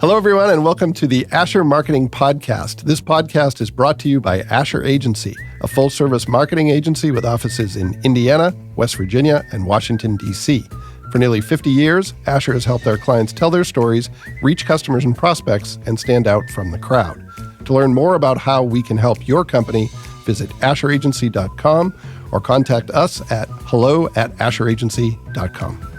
Hello, everyone, and welcome to the Asher Marketing Podcast. This podcast is brought to you by Asher Agency, a full-service marketing agency with offices in Indiana, West Virginia, and Washington, D.C. For nearly 50 years, Asher has helped their clients tell their stories, reach customers and prospects, and stand out from the crowd. To learn more about how we can help your company, visit asheragency.com or contact us at hello@asheragency.com.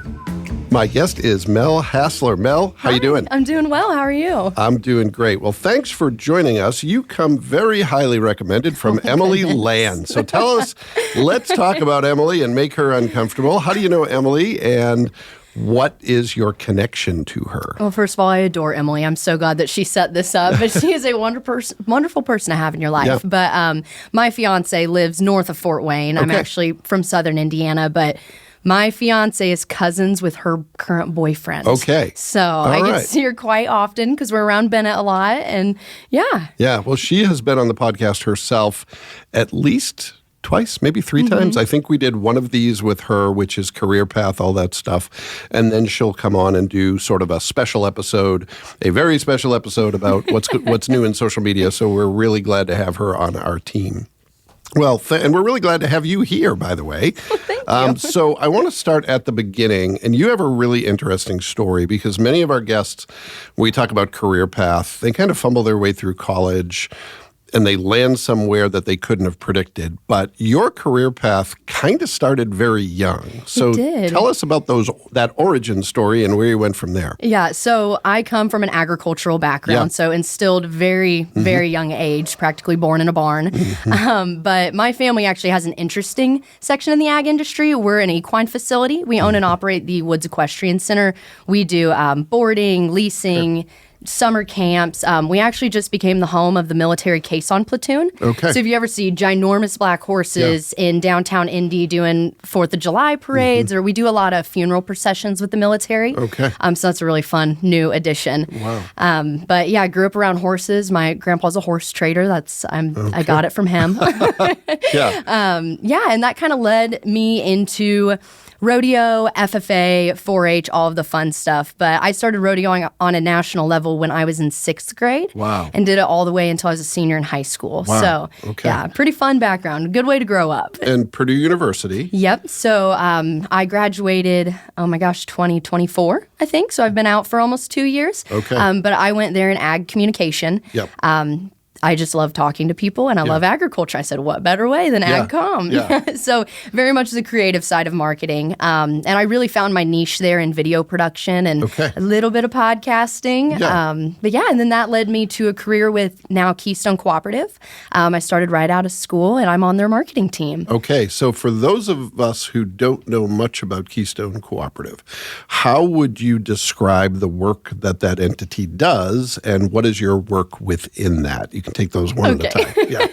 My guest is Mel Hasler. Mel, how you doing? I'm doing well. How are you? I'm doing great. Well, thanks for joining us. You come very highly recommended from Emily Land. So tell us, let's talk about Emily and make her uncomfortable. How do you know Emily, and what is your connection to her? Well, first of all, I adore Emily. I'm so glad that she set this up. But she is a wonderful person to have in your life. Yeah. But my fiance lives north of Fort Wayne. I'm actually from southern Indiana, but my fiance is cousins with her current boyfriend. Okay. So I get to see her quite often because we're around Bennett a lot. And yeah. Yeah. Well, she has been on the podcast herself at least twice, maybe three times. I think we did one of these with her, which is career path, all that stuff. And then she'll come on and do sort of a special episode, a very special episode about what's new in social media. So we're really glad to have her on our team. Well, and we're really glad to have you here, by the way. Well, thank you. So I want to start at the beginning, and you have a really interesting story because many of our guests, when we talk about career path, they kind of fumble their way through college and they land somewhere that they couldn't have predicted. But your career path kind of started very young. So tell us about that origin story and where you went from there. Yeah, so I come from an agricultural background, so instilled very young age, practically born in a barn. But my family actually has an interesting section in the ag industry. We're an equine facility. We own and operate the Woods Equestrian Center. We do boarding, leasing, summer camps. We actually just became the home of the military caisson platoon. Okay. So if you ever see ginormous black horses in downtown Indy doing 4th of July parades, or we do a lot of funeral processions with the military. Okay. So that's a really fun new addition. Wow. But yeah, I grew up around horses. My grandpa's a horse trader. I got it from him. And that kind of led me into rodeo, FFA, 4-H, all of the fun stuff. But I started rodeoing on a national level when I was in 6th grade. Wow. And did it all the way until I was a senior in high school. Wow. So, yeah, pretty fun background. Good way to grow up. And Purdue University. Yep. So I graduated, 2024, I think. So I've been out for almost 2 years. Okay. But I went there in ag communication. Yep. I just love talking to people, and I love agriculture. I said, what better way than AgCom? Yeah. So very much the creative side of marketing. And I really found my niche there in video production and a little bit of podcasting. Yeah. And then that led me to a career with now Keystone Cooperative. I started right out of school, and I'm on their marketing team. Okay. So for those of us who don't know much about Keystone Cooperative, how would you describe the work that entity does, and what is your work within that? You can take those one at a time. Yeah.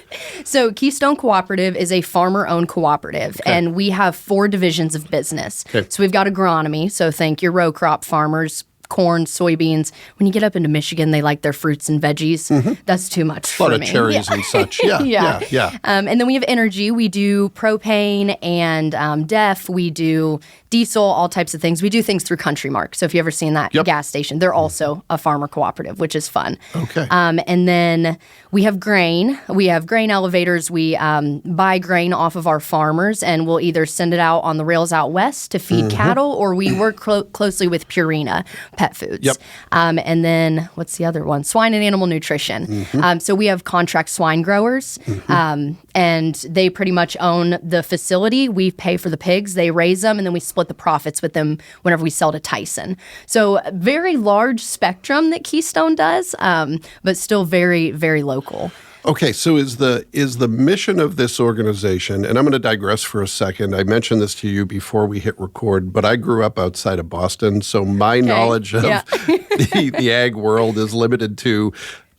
So Keystone Cooperative is a farmer-owned cooperative, and we have 4 divisions of business. Okay. So we've got agronomy, so think your row crop farmers, corn, soybeans. When you get up into Michigan, they like their fruits and veggies. That's too much for me. A lot of cherries and such. Yeah. And then we have energy. We do propane and DEF. We do diesel, all types of things. We do things through Country Mark. So if you've ever seen that gas station, they're also a farmer cooperative, which is fun. Okay. And then we have grain. We have grain elevators. We buy grain off of our farmers, and we'll either send it out on the rails out west to feed cattle, or we work closely with Purina Pet Foods. Yep. And then what's the other one? Swine and animal nutrition. So we have contract swine growers, and they pretty much own the facility. We pay for the pigs. They raise them, and then we split the profits with them whenever we sell to Tyson. So very large spectrum that Keystone does, but still very, very local. Okay, so is the mission of this organization, and I'm going to digress for a second. I mentioned this to you before we hit record, but I grew up outside of Boston, so my knowledge of the ag world is limited to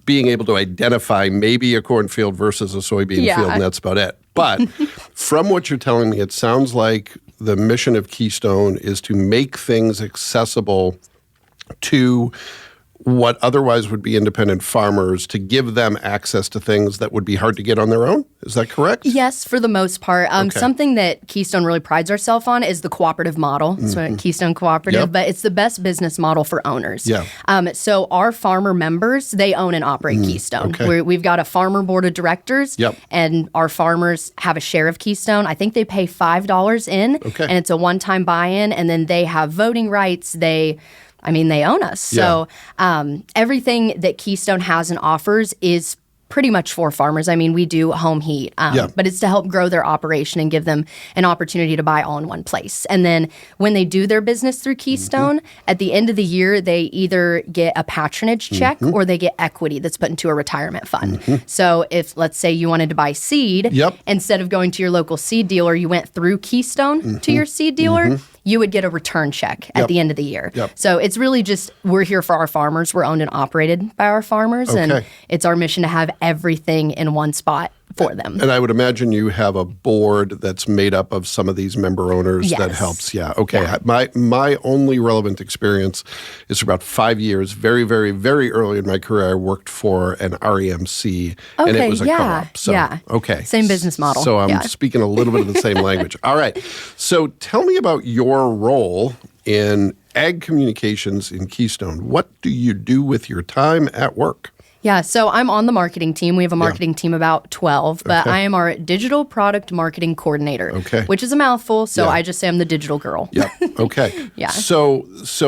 being able to identify maybe a cornfield versus a soybean field, and that's about it. But from what you're telling me, it sounds like the mission of Keystone is to make things accessible to what otherwise would be independent farmers to give them access to things that would be hard to get on their own. Is that correct? Yes, for the most part. Something that Keystone really prides ourselves on is the cooperative model. So Keystone Cooperative, but it's the best business model for owners. Yeah. So our farmer members, they own and operate Keystone. Okay. We've got a farmer board of directors, and our farmers have a share of Keystone. I think they pay $5 in, and it's a one-time buy-in, and then they have voting rights. They own us. So everything that Keystone has and offers is pretty much for farmers. I mean, we do home heat, but it's to help grow their operation and give them an opportunity to buy all in one place. And then when they do their business through Keystone, at the end of the year, they either get a patronage check or they get equity that's put into a retirement fund. So if, let's say, you wanted to buy seed, instead of going to your local seed dealer, you went through Keystone to your seed dealer, you would get a return check at the end of the year. So it's really just, we're here for our farmers. We're owned and operated by our farmers, and it's our mission to have everything in one spot for them. And I would imagine you have a board that's made up of some of these member owners that helps. My only relevant experience is for about 5 years. Very, very, very early in my career, I worked for an REMC, and it was a co-op. So, same business model. So I'm speaking a little bit of the same language. All right. So tell me about your role in ag communications in Keystone. What do you do with your time at work? Yeah, so I'm on the marketing team. We have a marketing team about 12, but I am our digital product marketing coordinator, which is a mouthful, so I just say I'm the digital girl. Okay. So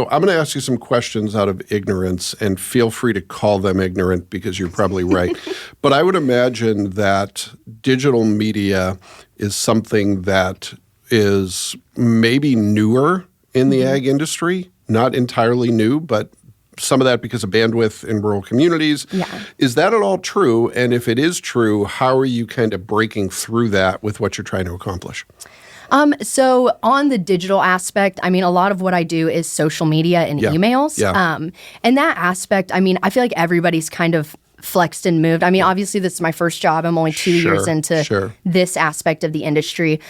I'm going to ask you some questions out of ignorance, and feel free to call them ignorant because you're probably right. But I would imagine that digital media is something that is maybe newer in the ag industry, not entirely new, but some of that because of bandwidth in rural communities. Is that at all true? And if it is true, how are you kind of breaking through that with what you're trying to accomplish? So on the digital aspect, I mean, a lot of what I do is social media and emails. And that aspect, I mean, I feel like everybody's kind of flexed and moved. I mean, obviously, this is my first job. I'm only 2 years into this aspect of the industry.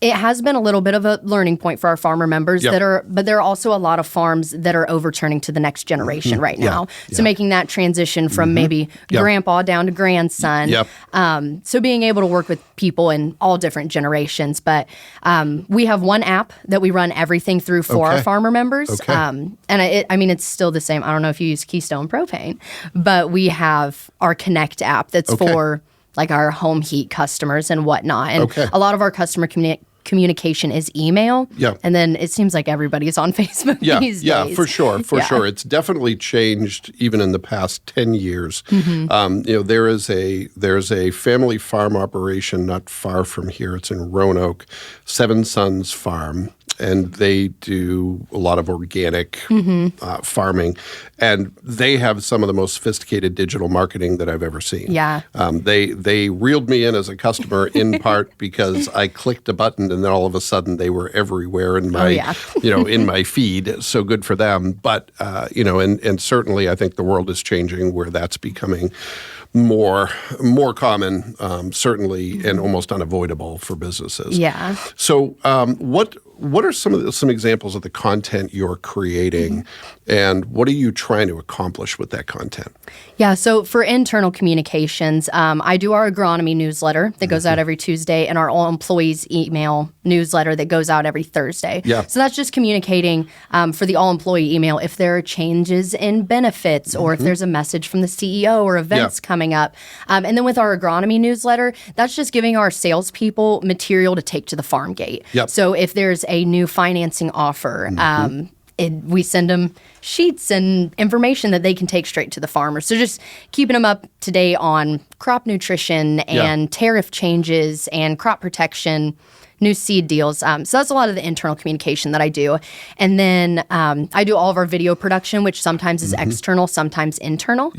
It has been a little bit of a learning point for our farmer members but there are also a lot of farms that are overturning to the next generation right now. So making that transition from maybe grandpa down to grandson. So being able to work with people in all different generations. But we have one app that we run everything through for our farmer members. And it's still the same. I don't know if you use Keystone Propane, but we have our Connect app that's for like our home heat customers and whatnot. And a lot of our customer communication is email. And then it seems like everybody's on Facebook these days. Yeah, for sure. It's definitely changed even in the past 10 years. There's a family farm operation not far from here. It's in Roanoke, Seven Sons Farm. And they do a lot of organic farming. And they have some of the most sophisticated digital marketing that I've ever seen. They reeled me in as a customer in part because I clicked a button and then all of a sudden they were everywhere in my, in my feed. So good for them. But, and certainly I think the world is changing where that's becoming more common, certainly, and almost unavoidable for businesses. So what are some examples of the content you're creating, and what are you trying to accomplish with that content? So for internal communications, I do our agronomy newsletter that goes out every Tuesday and our all employees email newsletter that goes out every Thursday. So that's just communicating for the all employee email if there are changes in benefits or if there's a message from the CEO or events coming up. And then with our agronomy newsletter, that's just giving our salespeople material to take to the farm gate. So if there's a new financing offer, we send them sheets and information that they can take straight to the farmer. So just keeping them up to date on crop nutrition and tariff changes and crop protection, new seed deals. So that's a lot of the internal communication that I do. And then I do all of our video production, which sometimes is external, sometimes internal.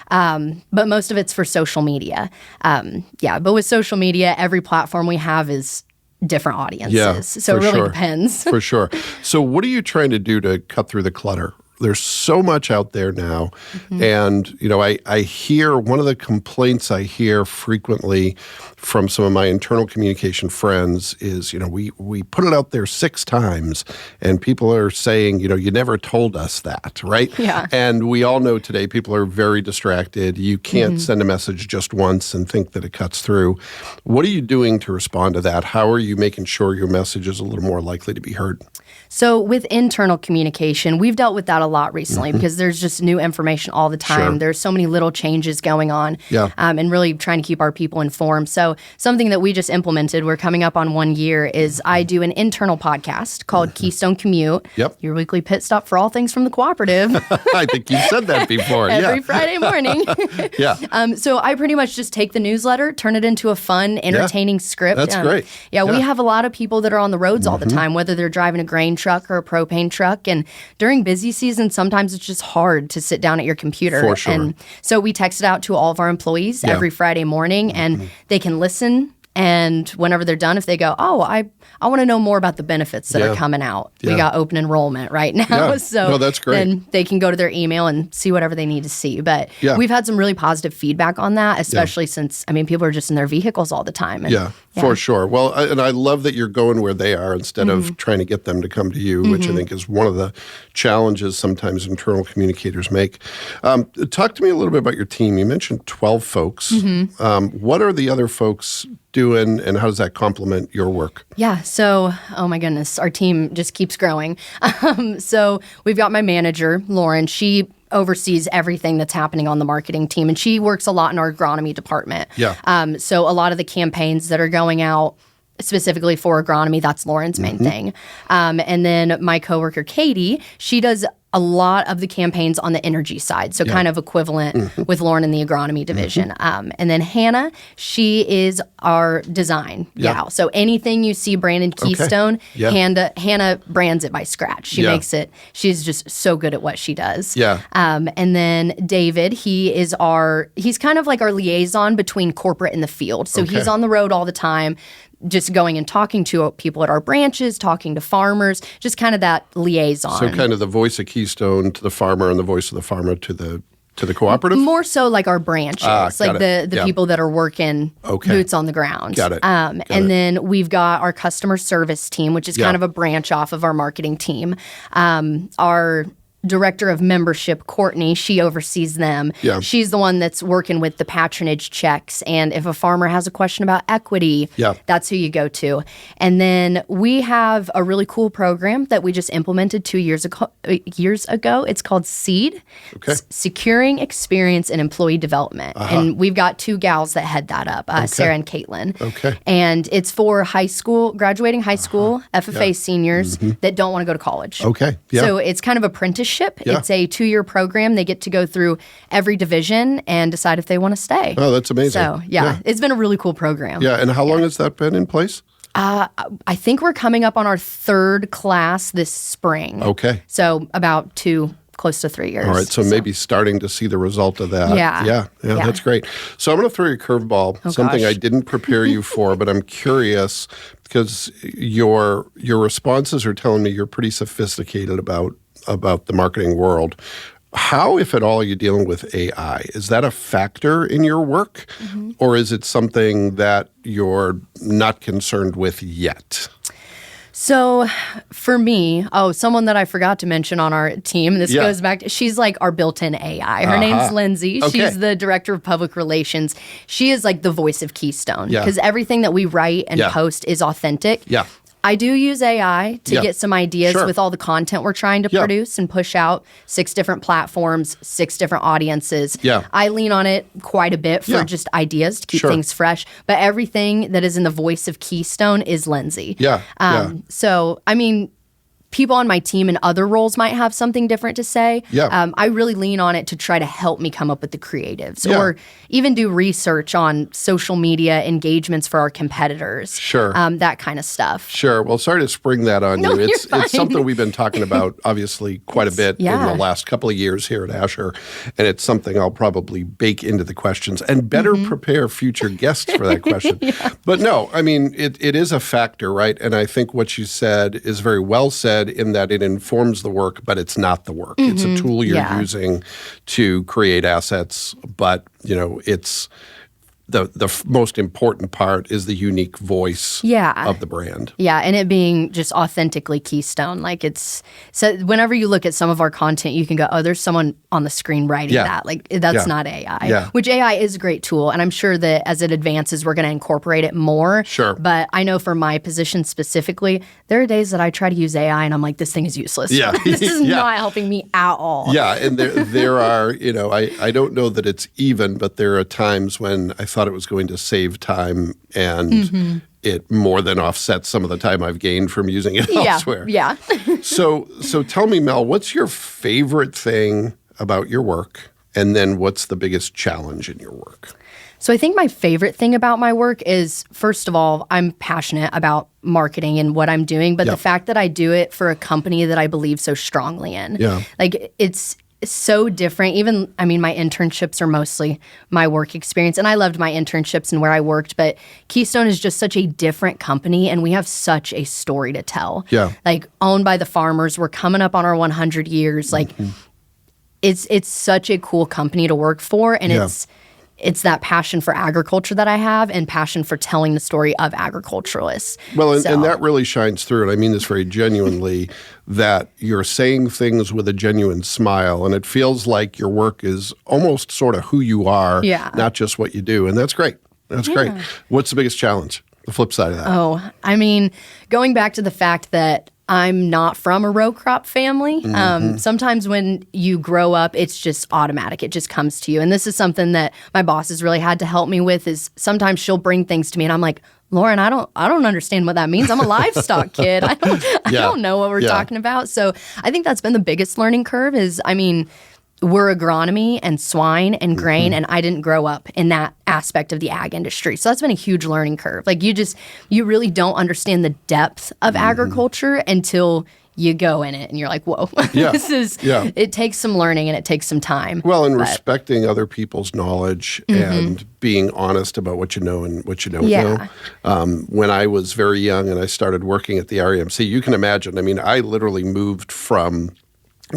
But most of it's for social media. But with social media, every platform we have is different audiences. So it really depends. For sure. So what are you trying to do to cut through the clutter there's so much out there now. And, I hear one of the complaints I hear frequently from some of my internal communication friends is, we put it out there 6 times and people are saying, you never told us that, right? Yeah. And we all know today people are very distracted. You can't send a message just once and think that it cuts through. What are you doing to respond to that? How are you making sure your message is a little more likely to be heard? So with internal communication, we've dealt with that a lot recently because there's just new information all the time. Sure. There's so many little changes going on and really trying to keep our people informed. So something that we just implemented, we're coming up on 1 year, is I do an internal podcast called Keystone Commute, your weekly pit stop for all things from the cooperative. I think you said that before. Every Friday morning. Yeah. So I pretty much just take the newsletter, turn it into a fun, entertaining script. That's great. We have a lot of people that are on the roads all the time, whether they're driving a grain truck or a propane truck. And during busy season, sometimes it's just hard to sit down at your computer. For sure. And so we text it out to all of our employees every Friday morning, and they can listen. And whenever they're done, if they go, I want to know more about the benefits that are coming out. We got open enrollment right now. So that's great. Then they can go to their email and see whatever they need to see. But we've had some really positive feedback on that, especially since, people are just in their vehicles all the time. And, for sure. Well, and I love that you're going where they are instead of trying to get them to come to you, which I think is one of the challenges sometimes internal communicators make. Talk to me a little bit about your team. You mentioned 12 folks. What are the other folks doing, and how does that complement your work? Yeah, so, oh my goodness, our team just keeps growing. So we've got my manager, Lauren. She oversees everything that's happening on the marketing team, and she works a lot in our agronomy department. So a lot of the campaigns that are going out specifically for agronomy, that's Lauren's main thing. And then my coworker, Katie, she does a lot of the campaigns on the energy side, so kind of equivalent with Lauren in the agronomy division. And then Hannah, she is our design gal. So anything you see branded Keystone, Hannah brands it by scratch. She makes it. She's just so good at what she does. And then David, he's kind of like our liaison between corporate and the field. So he's on the road all the time, just going and talking to people at our branches, talking to farmers, just kind of that liaison. So kind of the voice of Keystone to the farmer and the voice of the farmer to the cooperative? More so like our branches, like the people that are working boots on the ground. Got it. And then we've got our customer service team, which is kind of a branch off of our marketing team. Our director of membership, Courtney, she oversees them. She's the one that's working with the patronage checks. And if a farmer has a question about equity, that's who you go to. And then we have a really cool program that we just implemented 2 years ago. It's called SEED, Securing Experience in Employee Development. And we've got 2 gals that head that up, Sarah and Caitlin. And it's for graduating high school FFA seniors that don't want to go to college. So it's kind of apprenticeship. It's a 2-year program. They get to go through every division and decide if they want to stay. Oh, that's amazing. So, it's been a really cool program. And how long has that been in place? I think we're coming up on our 3rd class this spring. So about close to 3 years. All right, so maybe starting to see the result of that. Yeah, that's great. So I'm going to throw you a curveball, something I didn't prepare you for, but I'm curious because your responses are telling me you're pretty sophisticated about the marketing world. How, if at all, are you dealing with AI? Is that a factor in your work, or is it something that you're not concerned with yet? So for me, someone that I forgot to mention on our team, this goes back to, she's like our built-in AI. Her name's Lindsay. She's the director of public relations. She is like the voice of Keystone because everything that we write and post is authentic. I do use AI to get some ideas with all the content we're trying to produce and push out 6 different platforms, 6 different audiences. I lean on it quite a bit for just ideas to keep things fresh. But everything that is in the voice of Keystone is Lindsay. So, people on my team in other roles might have something different to say. I really lean on it to try to help me come up with the creatives or even do research on social media engagements for our competitors. That kind of stuff. Well, sorry to spring that on you. It's something we've been talking about, obviously, quite a bit in the last couple of years here at Asher, and it's something I'll probably bake into the questions and better prepare future guests for that question. But no, it is a factor, right? And I think what you said is very well said. said in that it informs the work, but it's not the work. It's a tool you're using to create assets, but it's the most important part is the unique voice of the brand. Yeah, and it being just authentically Keystone. Like so whenever you look at some of our content, you can go, oh, there's someone on the screen writing that. Like that's not AI, which AI is a great tool. And I'm sure that as it advances, we're going to incorporate it more. Sure. But I know for my position specifically, there are days that I try to use AI and I'm like, this thing is useless. Yeah. This is not helping me at all. Yeah, and there are, I don't know that it's even, but there are times when I thought it was going to save time and it more than offsets some of the time I've gained from using it elsewhere. Yeah. So tell me, Mel, what's your favorite thing about your work? And then what's the biggest challenge in your work? So I think my favorite thing about my work is, first of all, I'm passionate about marketing and what I'm doing, but the fact that I do it for a company that I believe so strongly in. Yeah. Like it's so different. Even, my internships are mostly my work experience, and I loved my internships and where I worked, but Keystone is just such a different company, and we have such a story to tell. Yeah. Like, owned by the farmers. We're coming up on our 100 years. Like, it's such a cool company to work for, and it's that passion for agriculture that I have and passion for telling the story of agriculturalists. Well, and that really shines through, and I mean this very genuinely, that you're saying things with a genuine smile, and it feels like your work is almost sort of who you are, not just what you do, and that's great. That's great. What's the biggest challenge, the flip side of that? Oh, going back to the fact that I'm not from a row crop family. Sometimes when you grow up, it's just automatic. It just comes to you. And this is something that my boss has really had to help me with, is sometimes she'll bring things to me and I'm like, Lauren, I don't understand what that means. I'm a livestock kid. I don't know what we're talking about. So I think that's been the biggest learning curve is, we're agronomy and swine and grain, and I didn't grow up in that aspect of the ag industry. So that's been a huge learning curve. Like you really don't understand the depth of agriculture until you go in it and you're like, whoa, it takes some learning and it takes some time. Well, and respecting other people's knowledge and being honest about what you know and what you don't know. When I was very young and I started working at the REMC, you can imagine, I literally moved from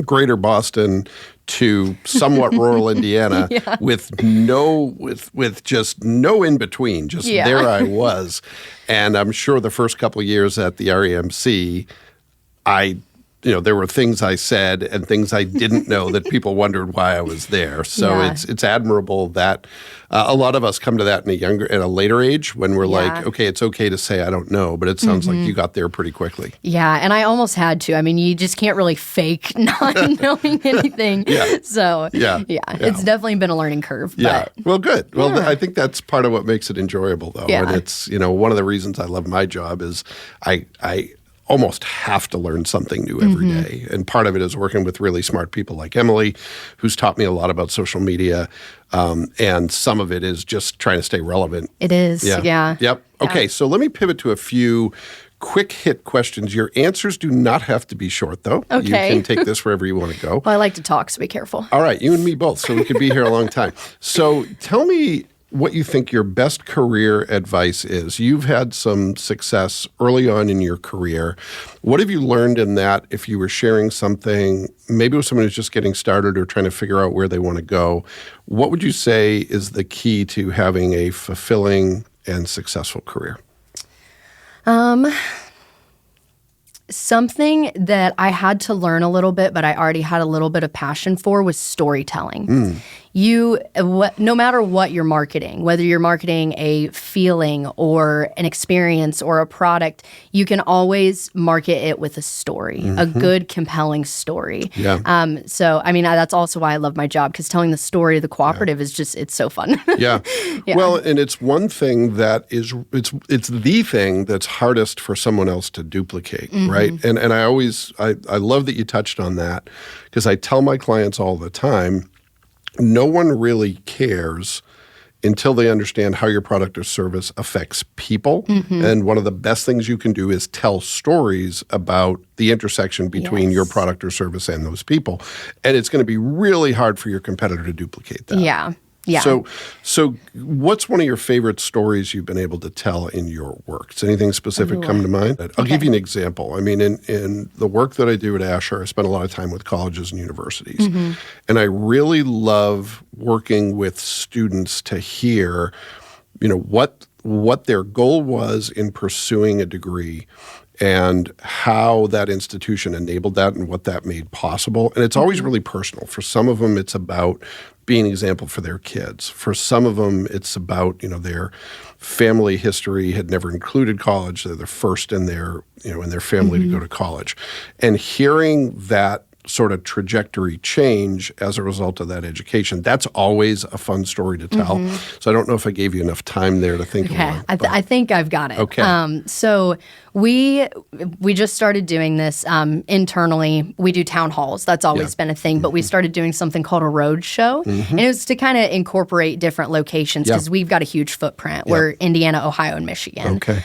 Greater Boston to somewhat rural Indiana with just no in between. Just there I was. And I'm sure the first couple of years at the REMC, there were things I said and things I didn't know that people wondered why I was there. So it's admirable that a lot of us come to that in a later age when we're like, okay, it's okay to say I don't know, but it sounds like you got there pretty quickly. Yeah, and I almost had to. You just can't really fake not knowing anything. So it's definitely been a learning curve. But, well, good. Well, I think that's part of what makes it enjoyable, though. And it's, one of the reasons I love my job is I almost have to learn something new every day. And part of it is working with really smart people like Emily, who's taught me a lot about social media. And some of it is just trying to stay relevant. It is, Yep. Okay, so let me pivot to a few quick hit questions. Your answers do not have to be short, though. Okay. You can take this wherever you want to go. Well, I like to talk, so be careful. All right, you and me both, so we could be here a long time. So tell me what you think your best career advice is. You've had some success early on in your career. What have you learned in that, if you were sharing something, maybe with someone who's just getting started or trying to figure out where they want to go? What would you say is the key to having a fulfilling and successful career? Something that I had to learn a little bit, but I already had a little bit of passion for, was storytelling. No matter what you're marketing, whether you're marketing a feeling or an experience or a product, you can always market it with a story, a good, compelling story. So, that's also why I love my job, because telling the story of the cooperative is just, it's so fun. Well, and it's one thing that is, it's the thing that's hardest for someone else to duplicate, right? And I love that you touched on that, because I tell my clients all the time, no one really cares until they understand how your product or service affects people. And one of the best things you can do is tell stories about the intersection between your product or service and those people. And it's going to be really hard for your competitor to duplicate that. Yeah. So what's one of your favorite stories you've been able to tell in your work? Does anything specific come to mind? I'll give you an example. I mean, in the work that I do at Asher, I spend a lot of time with colleges and universities. And I really love working with students to hear, what their goal was in pursuing a degree and how that institution enabled that and what that made possible. And it's always really personal. For some of them, it's about being an example for their kids. For some of them, it's about, their family history had never included college. They're the first in their family to go to college. And hearing that sort of trajectory change as a result of that education, that's always a fun story to tell. So I don't know if I gave you enough time there to think about it. I think I've got it. Okay. So we just started doing this internally. We do town halls. That's always been a thing. But we started doing something called a road show. And it was to kind of incorporate different locations because we've got a huge footprint. We're Indiana, Ohio, and Michigan. Okay.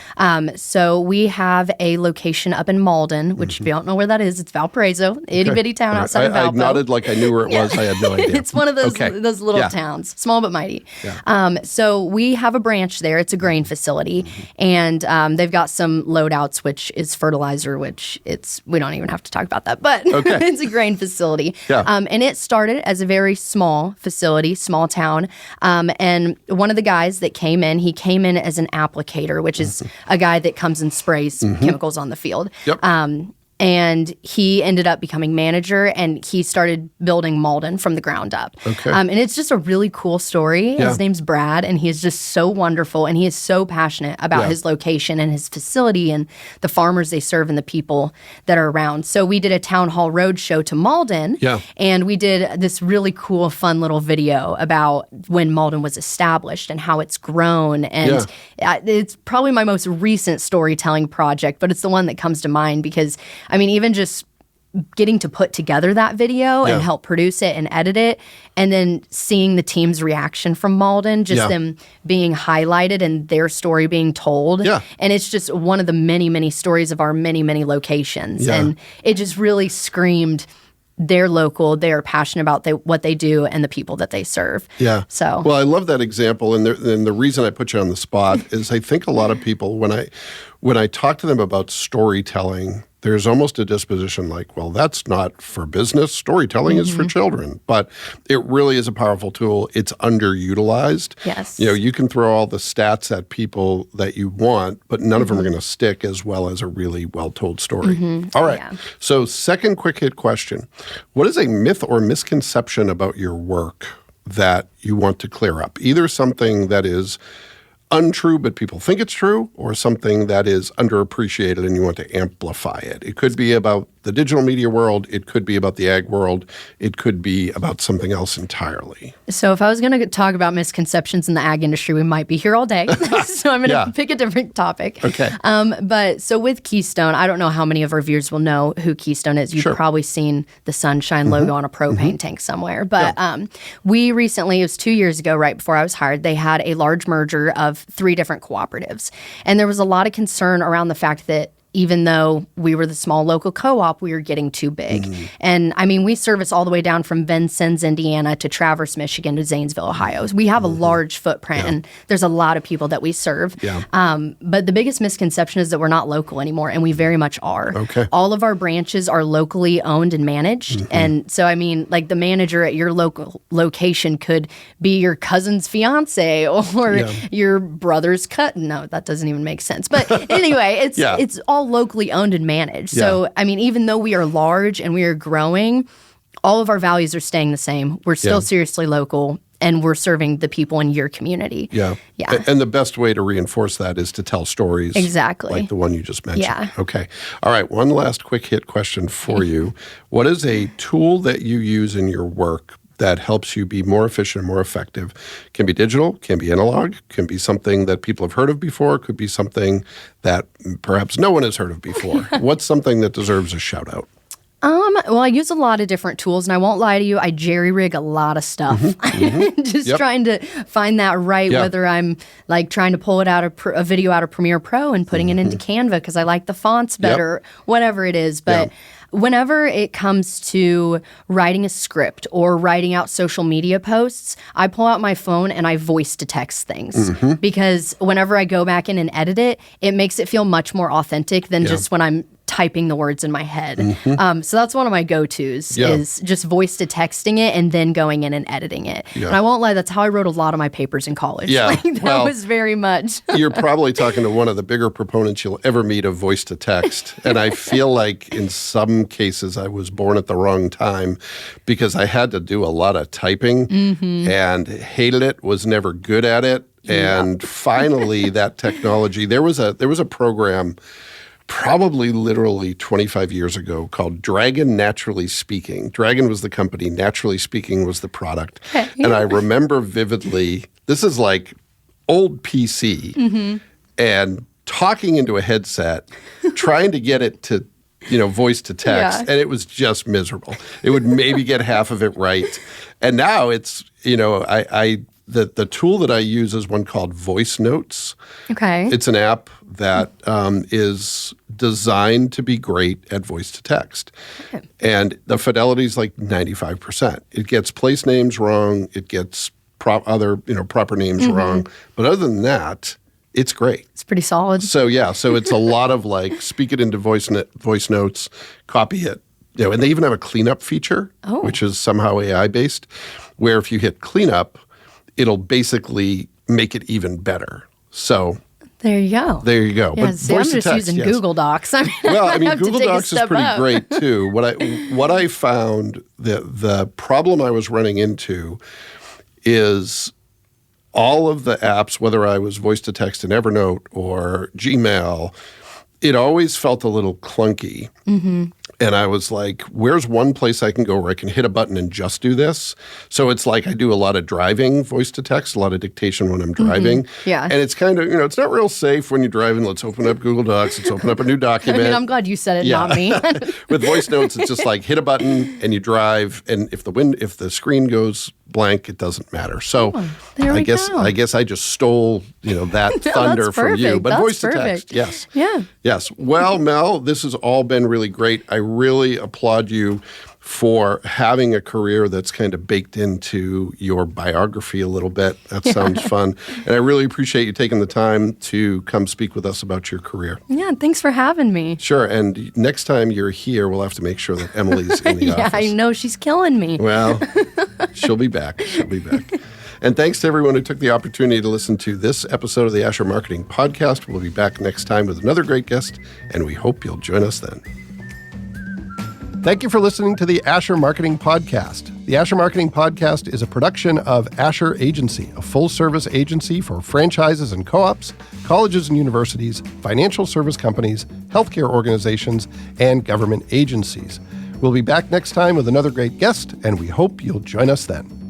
So we have a location up in Malden, which if you don't know where that is, it's Valparaiso, itty bitty town outside of Valpo. I nodded like I knew where it was. I had no idea. It's one of those little towns, small but mighty. So we have a branch there. It's a grain facility, and they've got some loadouts, which is fertilizer, we don't even have to talk about that, but it's a grain facility. And it started as a very small facility, small town. And one of the guys that came in as an applicator, which is a guy that comes and sprays chemicals on the field. And he ended up becoming manager, and he started building Malden from the ground up. And it's just a really cool story. His name's Brad, and he is just so wonderful, and he is so passionate about his location and his facility and the farmers they serve and the people that are around. So we did a town hall road show to Malden, and we did this really cool, fun little video about when Malden was established and how it's grown. And it's probably my most recent storytelling project, but it's the one that comes to mind because even just getting to put together that video and help produce it and edit it, and then seeing the team's reaction from Malden, just them being highlighted and their story being told. And it's just one of the many, many stories of our many, many locations. And it just really screamed they're local, they're passionate about what they do and the people that they serve. So, well, I love that example. And the reason I put you on the spot is I think a lot of people, when I talk to them about storytelling, there's almost a disposition like, well, that's not for business. Storytelling is for children. But it really is a powerful tool. It's underutilized. Yes. You can throw all the stats at people that you want, but none of them are going to stick as well as a really well-told story. All right. So second quick hit question. What is a myth or misconception about your work that you want to clear up? Either something that is untrue, but people think it's true, or something that is underappreciated and you want to amplify it. It could be about the digital media world. It could be about the ag world. It could be about something else entirely. So if I was going to talk about misconceptions in the ag industry, we might be here all day. So I'm going to pick a different topic. Okay. But so with Keystone, I don't know how many of our viewers will know who Keystone is. You've probably seen the Sunshine logo on a propane tank somewhere. But we recently, it was 2 years ago, right before I was hired, they had a large merger of 3 different cooperatives. And there was a lot of concern around the fact that even though we were the small local co-op, we were getting too big. And we service all the way down from Vincennes, Indiana to Traverse, Michigan to Zanesville, Ohio. So we have a large footprint and there's a lot of people that we serve. But the biggest misconception is that we're not local anymore, and we very much are. All of our branches are locally owned and managed. And so, like the manager at your local location could be your cousin's fiance or your brother's cousin. No, that doesn't even make sense. But anyway, it's all locally owned and managed. So, even though we are large and we are growing, all of our values are staying the same. We're still seriously local, and we're serving the people in your community. And the best way to reinforce that is to tell stories. Exactly. Like the one you just mentioned. Okay. All right. One last quick hit question for you. What is a tool that you use in your work that helps you be more efficient and more effective? Can be digital, can be analog, can be something that people have heard of before, could be something that perhaps no one has heard of before. What's something that deserves a shout out? Well, I use a lot of different tools, and I won't lie to you, I jerry-rig a lot of stuff. Just trying to find that right, whether I'm like trying to pull it out of a video out of Premiere Pro and putting it into Canva because I like the fonts better, whatever it is. But Whenever it comes to writing a script or writing out social media posts, I pull out my phone and I voice to text things because whenever I go back in and edit it, it makes it feel much more authentic than just when I'm typing the words in my head. So that's one of my go-tos is just voice to texting it and then going in and editing it. And I won't lie, that's how I wrote a lot of my papers in college. That was very much. You're probably talking to one of the bigger proponents you'll ever meet of voice to text. And I feel like in some cases I was born at the wrong time because I had to do a lot of typing and hated it, was never good at it. And finally that technology, there was a program probably literally 25 years ago called Dragon Naturally Speaking. Dragon was the company, Naturally Speaking was the product. And I remember vividly, this is like old PC and talking into a headset, trying to get it to, voice to text, and it was just miserable. It would maybe get half of it right. And now it's, the tool that I use is one called Voice Notes. Okay. It's an app that is designed to be great at voice to text. Okay. And the fidelity is like 95%. It gets place names wrong. It gets other proper names wrong. But other than that, it's great. It's pretty solid. So it's a lot of like speak it into voice notes, copy it. And they even have a cleanup feature, which is somehow AI based, where if you hit cleanup, it'll basically make it even better. So there you go. Yeah, but see, I'm just using Google Docs. Google Docs is pretty great too. What I found, the problem I was running into is all of the apps, whether I was voice to text in Evernote or Gmail, it always felt a little clunky. And I was like, where's one place I can go where I can hit a button and just do this? So it's like I do a lot of driving voice to text, a lot of dictation when I'm driving. And it's kind of, it's not real safe when you're driving. Let's open up Google Docs. Let's open up a new document. I'm glad you said it, not me. With voice notes, it's just like hit a button and you drive. And if the screen goes blank, it doesn't matter. So I guess I just stole, that thunder from you. But voice to text, yes. Yes. Well, Mel, this has all been really great. I really applaud you for having a career that's kind of baked into your biography a little bit. That sounds fun. And I really appreciate you taking the time to come speak with us about your career. Yeah, thanks for having me. Sure. And next time you're here, we'll have to make sure that Emily's in the office. I know. She's killing me. Well, she'll be back. And thanks to everyone who took the opportunity to listen to this episode of the Asher Marketing Podcast. We'll be back next time with another great guest, and we hope you'll join us then. Thank you for listening to the Asher Marketing Podcast. The Asher Marketing Podcast is a production of Asher Agency, a full-service agency for franchises and co-ops, colleges and universities, financial service companies, healthcare organizations, and government agencies. We'll be back next time with another great guest, and we hope you'll join us then.